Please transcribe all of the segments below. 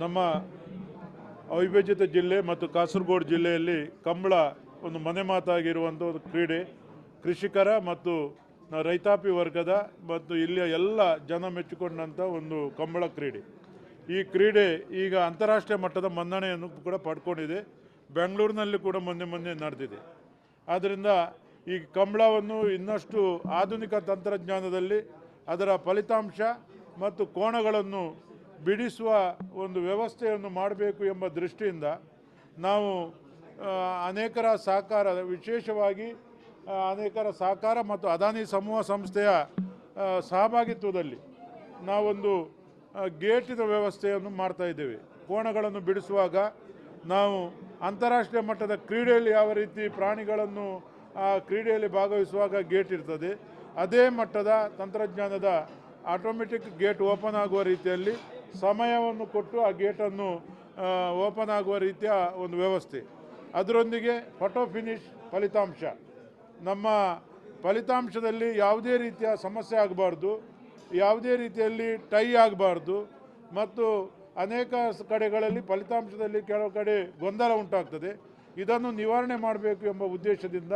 ನಮ್ಮ ಅವಿಭಜಿತ ಜಿಲ್ಲೆ ಮತ್ತು ಕಾಸರಗೋಡು ಜಿಲ್ಲೆಯಲ್ಲಿ ಕಂಬಳ ಒಂದು ಮನೆ ಮಾತಾಗಿರುವಂಥ ಒಂದು ಕ್ರೀಡೆ. ಕೃಷಿಕರ ಮತ್ತು ರೈತಾಪಿ ವರ್ಗದ ಮತ್ತು ಇಲ್ಲಿಯ ಎಲ್ಲ ಜನ ಮೆಚ್ಚಿಕೊಂಡಂಥ ಒಂದು ಕಂಬಳ ಕ್ರೀಡೆ. ಈ ಕ್ರೀಡೆ ಈಗ ಅಂತಾರಾಷ್ಟ್ರೀಯ ಮಟ್ಟದ ಮನ್ನಣೆಯನ್ನು ಕೂಡ ಪಡ್ಕೊಂಡಿದೆ. ಬೆಂಗಳೂರಿನಲ್ಲಿ ಕೂಡ ಮೊನ್ನೆ ನಡೆದಿದೆ. ಆದ್ದರಿಂದ ಈ ಕಂಬಳವನ್ನು ಇನ್ನಷ್ಟು ಆಧುನಿಕ ತಂತ್ರಜ್ಞಾನದಲ್ಲಿ ಅದರ ಫಲಿತಾಂಶ ಮತ್ತು ಕೋಣಗಳನ್ನು ಬಿಡಿಸುವ ಒಂದು ವ್ಯವಸ್ಥೆಯನ್ನು ಮಾಡಬೇಕು ಎಂಬ ದೃಷ್ಟಿಯಿಂದ ನಾವು ಅನೇಕರ ಸಹಕಾರ, ವಿಶೇಷವಾಗಿ ಅನೇಕರ ಸಹಕಾರ ಮತ್ತು ಅದಾನಿ ಸಮೂಹ ಸಂಸ್ಥೆಯ ಸಹಭಾಗಿತ್ವದಲ್ಲಿ ನಾವೊಂದು ಗೇಟಿನ ವ್ಯವಸ್ಥೆಯನ್ನು ಮಾಡ್ತಾ ಇದ್ದೇವೆ. ಕೋಣಗಳನ್ನು ಬಿಡಿಸುವಾಗ ನಾವು ಅಂತಾರಾಷ್ಟ್ರೀಯ ಮಟ್ಟದ ಕ್ರೀಡೆಯಲ್ಲಿ ಯಾವ ರೀತಿ ಪ್ರಾಣಿಗಳನ್ನು ಕ್ರೀಡೆಯಲ್ಲಿ ಭಾಗವಹಿಸುವಾಗ ಗೇಟ್ ಇರ್ತದೆ, ಅದೇ ಮಟ್ಟದ ತಂತ್ರಜ್ಞಾನದ ಆಟೋಮೆಟಿಕ್ ಗೇಟ್ ಓಪನ್ ಆಗುವ ರೀತಿಯಲ್ಲಿ ಸಮಯವನ್ನು ಕೊಟ್ಟು ಆ ಗೇಟನ್ನು ಓಪನ್ ಆಗುವ ರೀತಿಯ ಒಂದು ವ್ಯವಸ್ಥೆ. ಅದರೊಂದಿಗೆ ಫೋಟೋ ಫಿನಿಶ್ ಫಲಿತಾಂಶ, ನಮ್ಮ ಫಲಿತಾಂಶದಲ್ಲಿ ಯಾವುದೇ ರೀತಿಯ ಸಮಸ್ಯೆ ಆಗಬಾರ್ದು, ಯಾವುದೇ ರೀತಿಯಲ್ಲಿ ಟೈ ಆಗಬಾರ್ದು ಮತ್ತು ಅನೇಕ ಕಡೆಗಳಲ್ಲಿ ಫಲಿತಾಂಶದಲ್ಲಿ ಕೆಲವು ಕಡೆ ಗೊಂದಲ ಉಂಟಾಗ್ತದೆ. ಇದನ್ನು ನಿವಾರಣೆ ಮಾಡಬೇಕು ಎಂಬ ಉದ್ದೇಶದಿಂದ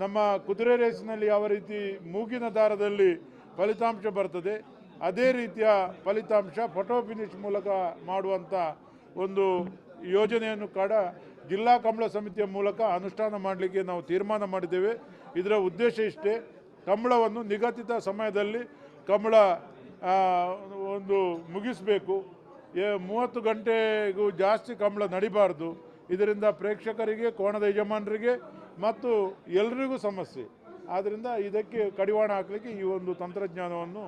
ನಮ್ಮ ಕುದುರೆ ರೇಸಿನಲ್ಲಿ ಯಾವ ರೀತಿ ಮೂಗಿನ ದಾರದಲ್ಲಿ ಫಲಿತಾಂಶ ಬರ್ತದೆ, ಅದೇ ರೀತಿಯ ಫಲಿತಾಂಶ ಫೋಟೋ ಫಿನಿಶ್ ಮೂಲಕ ಮಾಡುವಂಥ ಒಂದು ಯೋಜನೆಯನ್ನು ಜಿಲ್ಲಾ ಕಂಬಳ ಸಮಿತಿಯ ಮೂಲಕ ಅನುಷ್ಠಾನ ಮಾಡಲಿಕ್ಕೆ ನಾವು ತೀರ್ಮಾನ ಮಾಡಿದ್ದೇವೆ. ಇದರ ಉದ್ದೇಶ ಇಷ್ಟೇ: ಕಂಬಳವನ್ನು ನಿಗದಿತ ಸಮಯದಲ್ಲಿ ಕಂಬಳ ಒಂದು ಮುಗಿಸಬೇಕು. 30 ಗಂಟೆಗೂ ಜಾಸ್ತಿ ಕಂಬಳ ನಡಿಬಾರ್ದು. ಇದರಿಂದ ಪ್ರೇಕ್ಷಕರಿಗೆ, ಕೋಣದ ಯಜಮಾನರಿಗೆ ಮತ್ತು ಎಲ್ಲರಿಗೂ ಸಮಸ್ಯೆ. ಆದ್ದರಿಂದ ಇದಕ್ಕೆ ಕಡಿವಾಣ ಹಾಕಲಿಕ್ಕೆ ಈ ಒಂದು ತಂತ್ರಜ್ಞಾನವನ್ನು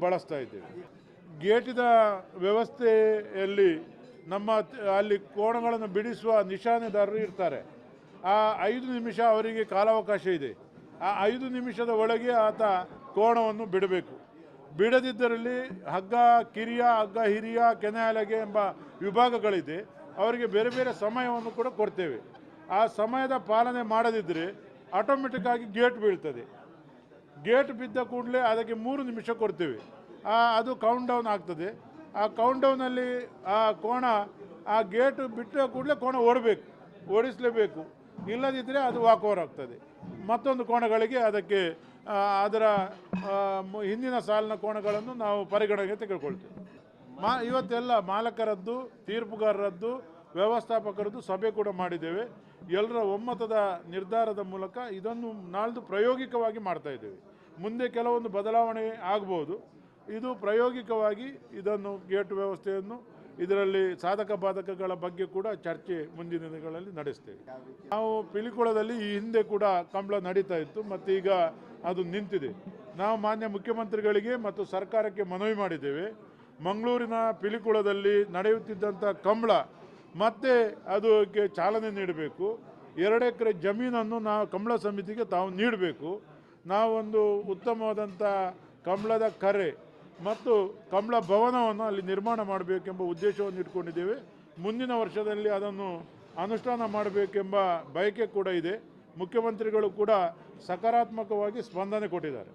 ಬಳಸ್ತಾ ಇದ್ದೇವೆ. ಗೇಟಿನ ವ್ಯವಸ್ಥೆಯಲ್ಲಿ ನಮ್ಮ ಅಲ್ಲಿ ಕೋಣಗಳನ್ನು ಬಿಡಿಸುವ ನಿಶಾನೆದಾರರು ಇರ್ತಾರೆ. ಆ 5 ನಿಮಿಷ ಅವರಿಗೆ ಕಾಲಾವಕಾಶ ಇದೆ. ಆ 5 ನಿಮಿಷದ ಒಳಗೆ ಆತ ಕೋಣವನ್ನು ಬಿಡಬೇಕು. ಬಿಡದಿದ್ದರಲ್ಲಿ ಹಗ್ಗ ಕಿರಿಯ, ಹಗ್ಗ ಹಿರಿಯ, ಕೆನೆಹಲಗೆ ಎಂಬ ವಿಭಾಗಗಳಿದೆ. ಅವರಿಗೆ ಬೇರೆ ಬೇರೆ ಸಮಯವನ್ನು ಕೂಡ ಕೊಡ್ತೇವೆ. ಆ ಸಮಯದ ಪಾಲನೆ ಮಾಡದಿದ್ದರೆ ಆಟೋಮೆಟಿಕ್ ಆಗಿ ಗೇಟ್ ಬೀಳ್ತದೆ. ಗೇಟ್ ಬಿದ್ದ ಕೂಡಲೇ ಅದಕ್ಕೆ 3 ನಿಮಿಷ ಕೊಡ್ತೇವೆ. ಅದು ಕೌಂಟ್ ಡೌನ್ ಆಗ್ತದೆ. ಆ ಕೌಂಟ್ ಡೌನಲ್ಲಿ ಆ ಕೋಣ ಆ ಗೇಟ್ ಬಿಟ್ಟ ಕೂಡಲೇ ಕೋಣ ಓಡಿಸಲೇಬೇಕು. ಇಲ್ಲದಿದ್ದರೆ ಅದು ವಾಕ್ ಓವರ್ ಆಗ್ತದೆ. ಮತ್ತೊಂದು ಕೋಣಗಳಿಗೆ ಅದಕ್ಕೆ ಅದರ ಹಿಂದಿನ ಸಾಲಿನ ಕೋಣಗಳನ್ನು ನಾವು ಪರಿಗಣನೆಗೆ ತೆಗೆದುಕೊಳ್ತೇವೆ. ಇವತ್ತೆಲ್ಲ ಮಾಲಕರದ್ದು, ತೀರ್ಪುಗಾರರದ್ದು, ವ್ಯವಸ್ಥಾಪಕರದ್ದು ಸಭೆ ಕೂಡ ಮಾಡಿದ್ದೇವೆ. ಎಲ್ಲರ ಒಮ್ಮತದ ನಿರ್ಧಾರದ ಮೂಲಕ ಇದನ್ನು ನಾಳ್ದು ಪ್ರಾಯೋಗಿಕವಾಗಿ ಮಾಡ್ತಾ ಇದ್ದೇವೆ. ಮುಂದೆ ಕೆಲವೊಂದು ಬದಲಾವಣೆ ಆಗ್ಬೋದು. ಇದು ಪ್ರಾಯೋಗಿಕವಾಗಿ ಇದನ್ನು ಗೇಟ್ ವ್ಯವಸ್ಥೆಯನ್ನು, ಇದರಲ್ಲಿ ಸಾಧಕ ಬಾಧಕಗಳ ಬಗ್ಗೆ ಕೂಡ ಚರ್ಚೆ ಮುಂದಿನ ದಿನಗಳಲ್ಲಿ ನಡೆಸ್ತೇವೆ. ನಾವು ಪಿಲಿಕುಳದಲ್ಲಿ ಈ ಹಿಂದೆ ಕೂಡ ಕಂಬಳ ನಡೀತಾ ಇತ್ತು, ಮತ್ತು ಈಗ ಅದು ನಿಂತಿದೆ. ನಾವು ಮಾನ್ಯ ಮುಖ್ಯಮಂತ್ರಿಗಳಿಗೆ ಮತ್ತು ಸರ್ಕಾರಕ್ಕೆ ಮನವಿ ಮಾಡಿದ್ದೇವೆ. ಮಂಗಳೂರಿನ ಪಿಲಿಕುಳದಲ್ಲಿ ನಡೆಯುತ್ತಿದ್ದಂಥ ಕಂಬಳ ಮತ್ತೆ ಅದಕ್ಕೆ ಚಾಲನೆ ನೀಡಬೇಕು. 2 ಎಕರೆ ಜಮೀನನ್ನು ನಾವು ಕಂಬಳ ಸಮಿತಿಗೆ ತಾವು ನೀಡಬೇಕು. ನಾವೊಂದು ಉತ್ತಮವಾದಂಥ ಕಂಬಳದ ಕರೆ ಮತ್ತು ಕಂಬಳ ಭವನವನ್ನು ಅಲ್ಲಿ ನಿರ್ಮಾಣ ಮಾಡಬೇಕೆಂಬ ಉದ್ದೇಶವನ್ನು ಇಟ್ಕೊಂಡಿದ್ದೇವೆ. ಮುಂದಿನ ವರ್ಷದಲ್ಲಿ ಅದನ್ನು ಅನುಷ್ಠಾನ ಮಾಡಬೇಕೆಂಬ ಬಯಕೆ ಕೂಡ ಇದೆ. ಮುಖ್ಯಮಂತ್ರಿಗಳು ಕೂಡ ಸಕಾರಾತ್ಮಕವಾಗಿ ಸ್ಪಂದನೆ ಕೊಟ್ಟಿದ್ದಾರೆ.